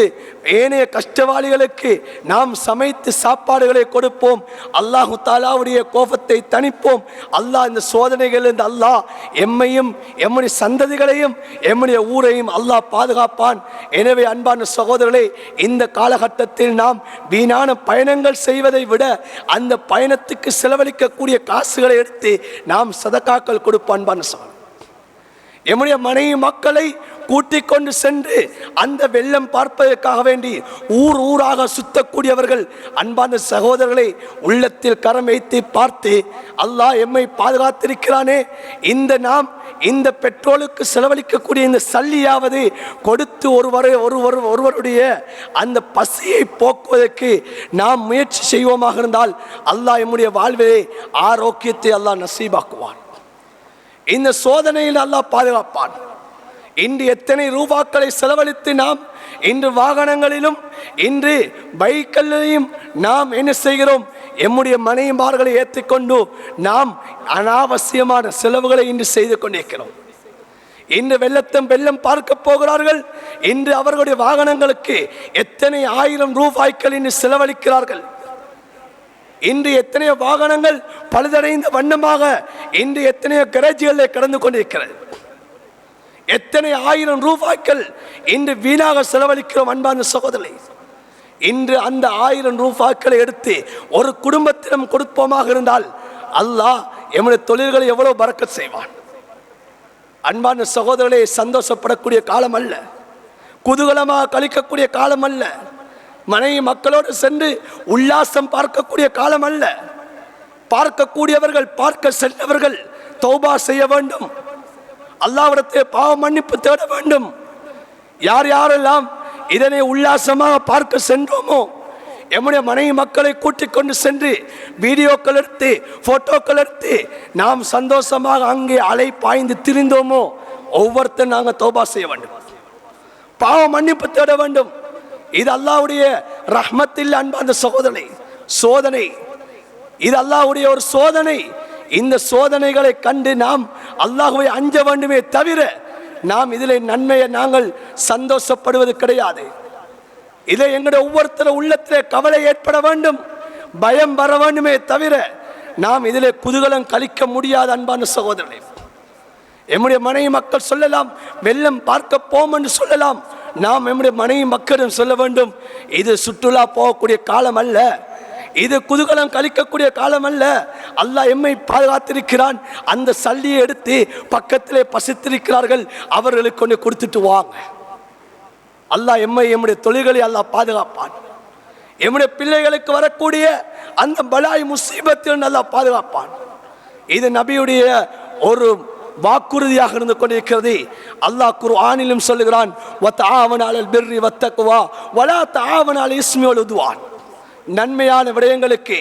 ஏனைய கஷ்டவாளிகளுக்கு நாம் சமைத்து சாப்பாடுகளை கொடுப்போம். அல்லாஹு தாலாவுடைய கோபத்தை தணிப்போம். அல்லாஹ் இந்த சோதனைகளிலிருந்து அல்லாஹ் எம்மையும் எம்முடைய சந்ததிகளையும் எம்முடைய ஊரையும் அல்லாஹ் பாதுகாப்பான். எனவே அன்பான சகோதரர்களே, இந்த காலகட்டத்தில் நாம் வீணான பயணங்கள் செய்வதை விட அந்த பயணத்துக்கு செலவழிக்கக்கூடிய காசுகளை எடுத்து நாம் சதகாக்கள் கொடுப்போம். அன்பான சகோதரர், எம்முடைய மனைவி மக்களை கூட்டிக் கொண்டு சென்று அந்த வெள்ளம் பார்ப்பதற்காக வேண்டி ஊர் ஊராக சுத்தக்கூடியவர்கள், அன்பான சகோதரர்களை, உள்ளத்தில் கரம் வைத்து பார்த்து அல்லாஹ் எம்மை பாதுகாத்திருக்கிறானே, நாம் இந்த பெட்ரோலுக்கு செலவழிக்கக்கூடிய இந்த சல்லியாவது கொடுத்து ஒருவருடைய அந்த பசியை போக்குவதற்கு நாம் முயற்சி செய்வோமாக இருந்தால் அல்லாஹ் எம்முடைய வாழ்விலே ஆரோக்கியத்தை அல்லாஹ் நசீபாக்குவான். இந்த சோதனையில் அல்லாஹ் பாதுகாப்பான். இன்று எத்தனை ரூபாக்களை செலவழித்து நாம் இன்று வாகனங்களிலும் இன்று பைக்களிலும் நாம் என்ன செய்கிறோம்? எம்முடைய மனைவிமார்களை ஏற்றுக்கொண்டு நாம் அனாவசியமான செலவுகளை இன்று செய்து கொண்டிருக்கிறோம். இன்று வெள்ளம் பார்க்க போகிறார்கள். இன்று அவர்களுடைய வாகனங்களுக்கு எத்தனை ஆயிரம் ரூபாய்கள் இன்று செலவழிக்கிறார்கள். இன்று எத்தனையோ வாகனங்கள் பழுதடைந்த வண்ணமாக இன்று எத்தனையோ கரேஜ்களில் கடந்து கொண்டிருக்கிறது. எத்தனை ஆயிரம் ரூபாய்கள் இன்று வீணாக செலவழிக்கிறோம். அன்பான சகோதரர்களே, இன்று அந்த 1000 ரூபாய்களை எடுத்து ஒரு குடும்பத்திடம் கொடுப்போமாக இருந்தால் அல்லாஹ் எம்முடைய தொழில்களை எவ்வளவு பரக்கத் செய்வான். அன்பான சகோதரர்களே, சந்தோஷப்படக்கூடிய காலம் அல்ல, குதூகலமாக கழிக்கக்கூடிய காலம் அல்ல, மனைவி மக்களோடு சென்று உல்லாசம் பார்க்கக்கூடிய காலம் அல்ல. பார்க்கக்கூடியவர்கள், பார்க்க சென்றவர்கள் தௌபா செய்ய வேண்டும், அல்லாஹ்விடத்தில் பாவ மன்னிப்பு தேட வேண்டும். யார் யாரெல்லாம் இதனை உல்லாசமாக பார்க்க சென்றோமோ, எம்முடைய மனைவி மக்களை கூட்டிக் கொண்டு சென்று வீடியோக்கள் எடுத்து போட்டோக்கள் எடுத்து நாம் சந்தோஷமாக அங்கே அலை பாய்ந்து திரிந்தோமோ, ஒவ்வொருத்தரும் நாங்கள் தௌபா செய்ய வேண்டும், பாவ மன்னிப்பு தேட வேண்டும். இது அல்லாஹ்வுடைய ரஹ்மத்தில் அன்பான சகோதரனை சோதனை, இது அல்லாஹ்வுடைய ஒரு சோதனை. இந்த சோதனைகளை கண்டு நாம் அல்லாஹ்வை அஞ்ச வேண்டுமே தவிர நாம் இதில் நன்மையை நாங்கள் சந்தோஷப்படுவது கிடையாது. இதை எங்களுடைய ஒவ்வொருத்தரும் உள்ளத்திலே கவலை ஏற்பட வேண்டும், பயம் வர வேண்டுமே தவிர நாம் இதிலே குதூகலம் கழிக்க முடியாது. அன்பான சகோதரனே, எம்முடைய மனைவி மக்கள் சொல்லலாம், வெள்ளம் பார்க்க போம் என்று சொல்லலாம். நாம் எம்முடைய மனைவி மக்களிடம் சொல்ல வேண்டும், இது சுற்றுலா போகக்கூடிய காலம் அல்ல, இது குதூகலம் கழிக்கக்கூடிய காலம் அல்ல. அல்லாஹ் எம்மை பாதுகாத்திருக்கிறான். அந்த சல்லியை எடுத்து பக்கத்திலே பசித்திருக்கிறார்கள், அவர்களுக்கு கொண்டு கொடுத்துட்டு வாங்க. அல்லாஹ் எம்முடைய தொழில்களை அல்லாஹ் பாதுகாப்பான். எம்முடைய பிள்ளைகளுக்கு வரக்கூடிய அந்த பலாய் முசீபத்தில் அல்லாஹ் பாதுகாப்பான். இது நபியுடைய ஒரு வாக்குறுதியாக இருந்து கொண்டிருக்கிறது. அல்லாஹ் குர்ஆனிலும் சொல்லுகிறான், வதஆவன அலல் பிர்ரி வத்தக்வா வலா தஆவன அலல் இஸ்மி வல் உத்வான். நன்மையான விடயங்களுக்கு,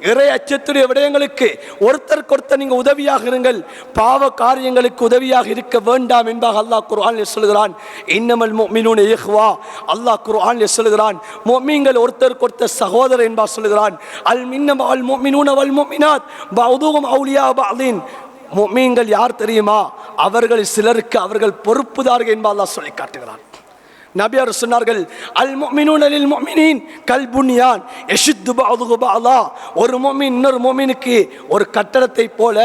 இறை அச்சத்துடைய விடயங்களுக்கு ஒருத்தருக்கொருத்தர் நீங்க உதவியாக இருங்கள். பாவ காரியங்களுக்கு உதவியாக இருக்க வேண்டாம் என்பதாக அல்லாஹ் குர்ஆனில் சொல்கிறான். இன்னமல் முஃமினூன இஹ்வா, அல்லாஹ் குர்ஆனில் சொல்கிறான் முஃமின்கள் ஒருத்தருக்கொருத்தர் சகோதரர் என்பதாக சொல்கிறான். அல் மின்னம அல் முஃமினூன வல் முஃமினாத் பஅதுஹும் அவுலியா பஅதின். முஃமின்கள் யார் தெரியுமா? அவர்கள் சிலருக்கு அவர்கள் பொறுப்புதார்கள் என்பதாக அல்லாஹ் சொல்லி காட்டுகிறான். நபியார் சொன்னார்கள், அல் முஃமினூன லில் முஃமினீன் கல் புன்யான் யஷுத்து பஅதுஹு பஅதா. ஒரு முஃமின் இன்னொரு முஃமினுக்கு ஒரு கட்டடத்தை போல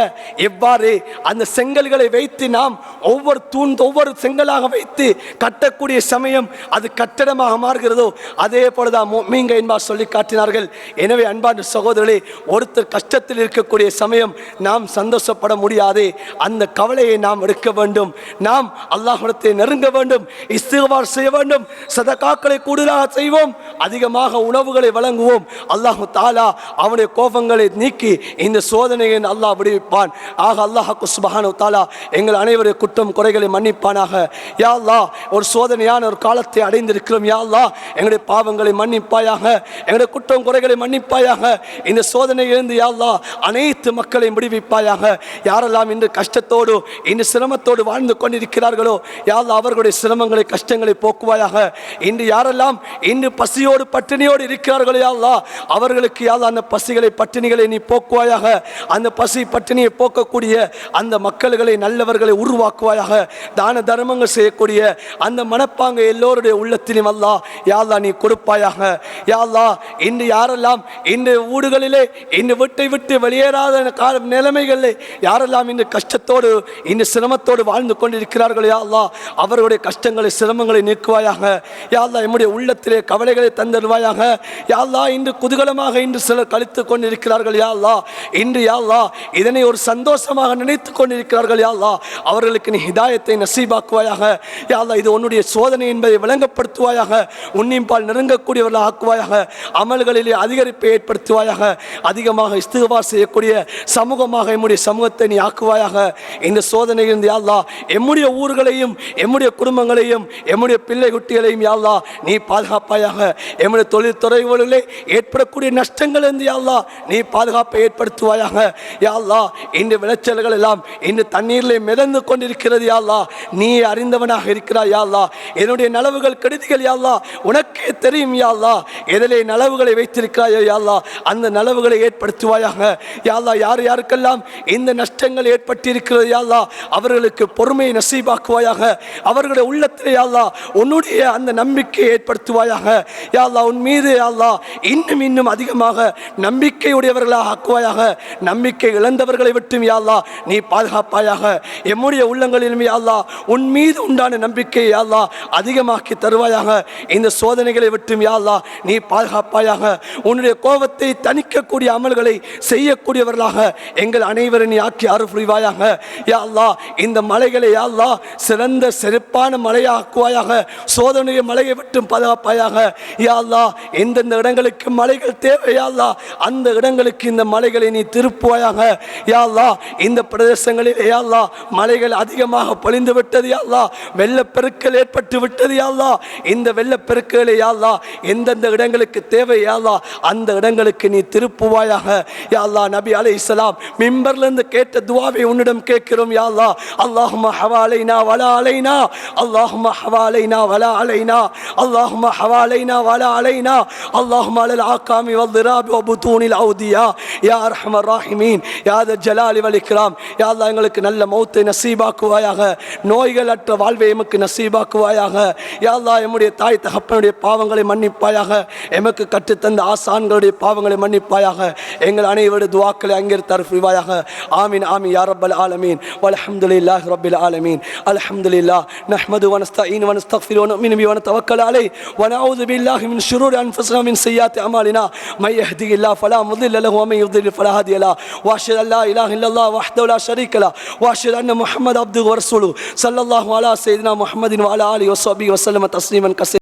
எவ்வாறு அந்த செங்கல்களை வைத்து நாம் ஒவ்வொரு செங்கலாக வைத்து கட்டக்கூடிய சமயம் அது கட்டடமாக மாறுகிறதோ அதே போலதான் முஃமின்கள் என்பார் சொல்லி காட்டினார்கள். எனவே அன்பான சகோதரர்களே, ஒருத்தர் கஷ்டத்தில் இருக்கக்கூடிய சமயம் நாம் சந்தோஷப்பட முடியாது. அந்த கவலையை நாம் எடுக்க வேண்டும். நாம் அல்லாஹ்விடத்தை நெருங்க வேண்டும், இஸ்திக்பார் செய்ய வேண்டும், சதகாக்களை கூடுதலாக செய்வோம், அதிகமாக உணவுகளை வழங்குவோம். அல்லாஹ் தஆலா அவனுடைய கோபங்களை நீக்கி இந்த சோதனையை அல்லாஹ் விடுவிப்பான். ஆக அல்லாஹ் சுப்ஹானஹு வ தஆலா எங்கள் அனைவருடைய குற்றம் குறைகளை மன்னிப்பானாக. யா அல்லாஹ், ஒரு சோதனையான ஒரு காலத்தை அடைந்திருக்கிறோம். யா அல்லாஹ், எங்களுடைய பாவங்களை மன்னிப்பாயாக, எங்களுடைய குற்றம் குறைகளை மன்னிப்பாயாக. இந்த சோதனையிலிருந்து யா அல்லாஹ் அனைத்து மக்களையும் விடுவிப்பாயாக. யாரெல்லாம் இன்று கஷ்டத்தோடு இன்று சிரமத்தோடு வாழ்ந்து கொண்டிருக்கிறார்களோ யா அல்லாஹ் அவர்களுடைய சிரமங்களை கஷ்டங்களை போக்குவாயாக. இன்று யாரெல்லாம் இன்று பசியோடு பட்டினியோடு இருக்கிறார்களோ யா அல்லாஹ் அவர்களுக்கு யா அல்லாஹ் அந்த பசிகளை பட்டினிகளை நீ போக்குவாயாக. அந்த பசி பட்டினியை போக்கக்கூடிய அந்த மக்கள்களை நல்லவர்களை உருவாக்குவாயாக. தான தர்மங்கள் செய்யக்கூடிய அந்த மனப்பாங்க எல்லோருடைய உள்ளத்திலும் அல்லாஹ் யா அல்லாஹ் நீ கொடுப்பாயாக. யா அல்லாஹ், இன்று யாரெல்லாம் இன்று வீடுகளிலே இன்று வீட்டை விட்டு வெளியேறாத நிலைமைகளிலே யாரெல்லாம் இன்று கஷ்டத்தோடு இன்று சிரமத்தோடு வாழ்ந்து கொண்டிருக்கிறார்களோ யா அல்லாஹ் அவர்களுடைய கஷ்டங்களை சிரமங்களை நீக்குவாயாக. யா அல்லாஹ் நம்முடைய உள்ளத்திலே கவலைகளை தந்தருவாயாக. யா அல்லாஹ், இன்று குதூகலமாக இன்று சிலர் கழித்து கொண்டிருக்கிறார்கள். யா அல்லாஹ், இன்று யா அல்லாஹ் இதனை ஒரு சந்தோஷமாக நினைத்து கொண்டிருக்கிறார்கள். யா அல்லாஹ் அவர்களுக்கு நீ ஹிதாயத்தை நசீபாக்குவாயாக. யா அல்லாஹ், இது உன்னுடைய சோதனை என்பதை விளங்கப்படுத்துவாயாக. உன்னின்பால் நெருங்கக்கூடியவர்கள் ஆக்குவாயாக. அமல்களிலே அதிகரிப்பை ஏற்படுத்துவாயாக. அதிகமாக இஸ்திக்பார் செய்யக்கூடிய சமூகமாக எம்முடைய சமூகத்தை நீ ஆக்குவாயாக. இந்த சோதனையிலிருந்து யா அல்லாஹ் எம்முடைய ஊர்களையும் எம்முடைய குடும்பங்களையும் எம்முடைய பிள்ளை குட்டிகளையும் யா அல்லாஹ் நீ பாதுகாப்பாயாக. எம்முடைய தொழில் துறைகளிலே ஏற்படக்கூடிய நஷ்டங்கள் இருந்து யா அல்லாஹ் நீ பாதுகாப்பை ஏற்படுத்துவாயாக. யா அல்லாஹ், இந்த விளைச்சல்கள் எல்லாம் இந்த தண்ணீரிலே மிதந்து கொண்டிருக்கிறது. யா அல்லாஹ், நீ அறிந்தவனாக இருக்கிறாய். யா அல்லாஹ், என்னுடைய நலவுகள் கெடுதிகள் யா அல்லாஹ் உனக்கே தெரியும். யா அல்லாஹ், எதிலே நலவுகளை வைத்திருக்கிறாயோ யா அல்லாஹ் அந்த நலவுகளை ஏற்படுத்துவாயாக. யா அல்லாஹ், யார் யாருக்கெல்லாம் இந்த நஷ்டங்கள் ஏற்பட்டிருக்கிறது யா அல்லாஹ் அவர்களுக்கு பொறுமையை நசீபாக்குவாயாக. அவர்களுடைய உள்ளத்திலே யா அல்லாஹ் உன்னுடைய அந்த நம்பிக்கையை ஏற்படுத்துவாயாக. யா அல்லாஹ், உன் மீது யா அல்லாஹ் இன்னும் இன்னும் அதிகமாக நம்பிக்கையுடையவர்களாக ஆக்குவாயாக. நம்பிக்கை இழந்தவர்களை விட்டும் யா அல்லாஹ் நீ பாதுகாப்பாயாக. எம்முடைய உள்ளங்களிலும் யா அல்லாஹ் உன் மீது உண்டான நம்பிக்கையை யா அல்லாஹ் அதிகமாக்கி தருவாயாக. இந்த சோதனைகளை விட்டும் யா அல்லாஹ் நீ பாதுகாப்பாயாக. உன்னுடைய கோபத்தை தணிக்கக்கூடிய அமல்களை செய்யக்கூடியவர்களாக எங்கள் அனைவரும் நீ ஆக்கி அருள் புரிவாயாக. யா அல்லாஹ், இந்த மலைகளை யா அல்லாஹ் சிறந்த சிறப்பான மலையாக்குவாயாக. சோதனைய மலையை விட்டும் பாதுகாப்பாயாக. யா அல்லாஹ், எந்தெந்த இடங்களுக்கு மலைகள் தேவை யா அல்லாஹ் அந்த இடங்களுக்கு இந்த மலைகளை நீ திருப்புவாயாக. யா அல்லாஹ், இந்த பிரதேசங்களில் யா அல்லாஹ் மலைகள் அதிகமாக பொழிந்து விட்டது. யா அல்லாஹ், வெள்ளப்பெருக்கள் ஏற்பட்டு விட்டது. யா அல்லாஹ், இந்த வெள்ளப்பெருக்களை யா அல்லாஹ் எந்தெந்த இடங்களுக்கு தேவை யா அல்லாஹ் அந்த இடங்களுக்கு நீ திருப்புவாயாக. யா அல்லாஹ், நபி அலைஹிஸ்ஸலாம் மிம்பர்ல இருந்து கேட்ட துஆவை உன்னிடம் கேட்கிறோம். யா அல்லாஹ், அல்லாஹும்ம ஹவாலைனா வலா அலைனா, அல்லாஹும்ம ஹவாலைனா வலா அலைனா, அல்லாஹும்ம ஹவாலைனா வலா அலைனா, அல்லாஹும்ம அலல் ஆகாமி வல்திராபி வபுதூனில் அவுதியா யா அர்ஹமர் ராஹிமீன் யா தல் ஜலாலி வல் இக்ராம். யா அல்லாஹ், எங்களுக்கு நல்ல மௌத்தை நசீபாக்குவாயாக. நோய்கள் அற்ற வாழ்வை எமக்கு நசீபாக்குவாயாக. யா அல்லாஹ், எம்முடைய தாய் தகப்பனுடைய பாவங்களை மன்னிப்பாயாக. எமக்கு கற்றுத்தந்த ஆசான்களுடைய பாவங்களை மன்னிப்பாயாக. எங்கள் அனைவருடைய துஆக்களை அங்கீகரித்து அருள் புரிவாயாக. ஆமீன் ஆமீன் யா ரப்பல் ஆலமீன் வல்ஹம்துலில்லாஹி ரப்பில் ஆலமீன். அல்ஹம்துலில்லாஹ் நஹ்மது வ நஸ்தஈன் வ நஸ்தக்ஃபிரு வ நுமினு பிஹி வ நதவக்கலு அலைஹி வ நஊது பில்லாஹி மின் ஷுரூரி அன்ஃபுஸினா மின் ஸய்யிஆத்தி அமாலினா மை யஹ்திஹில்லாஹு ஃபலா முضل லஹு வ மை யுضلل ஃபலா ஹாதிய லஹு வ அஷ்ஹது அல்லா இலாஹா இல்லல்லாஹ் வஹ்தஹு லா ஷரீக லஹு வ அஷ்ஹது அன்ன முஹம்மது அப்துஹு வ ரசூலுஹு ஸல்லல்லாஹு அலா ஸய்யிதினா முஹம்மதின் வ அலா ஆலிஹி வ ஸஹ்பிஹி வ ஸல்லம தஸ்லீமன் கஸீரா.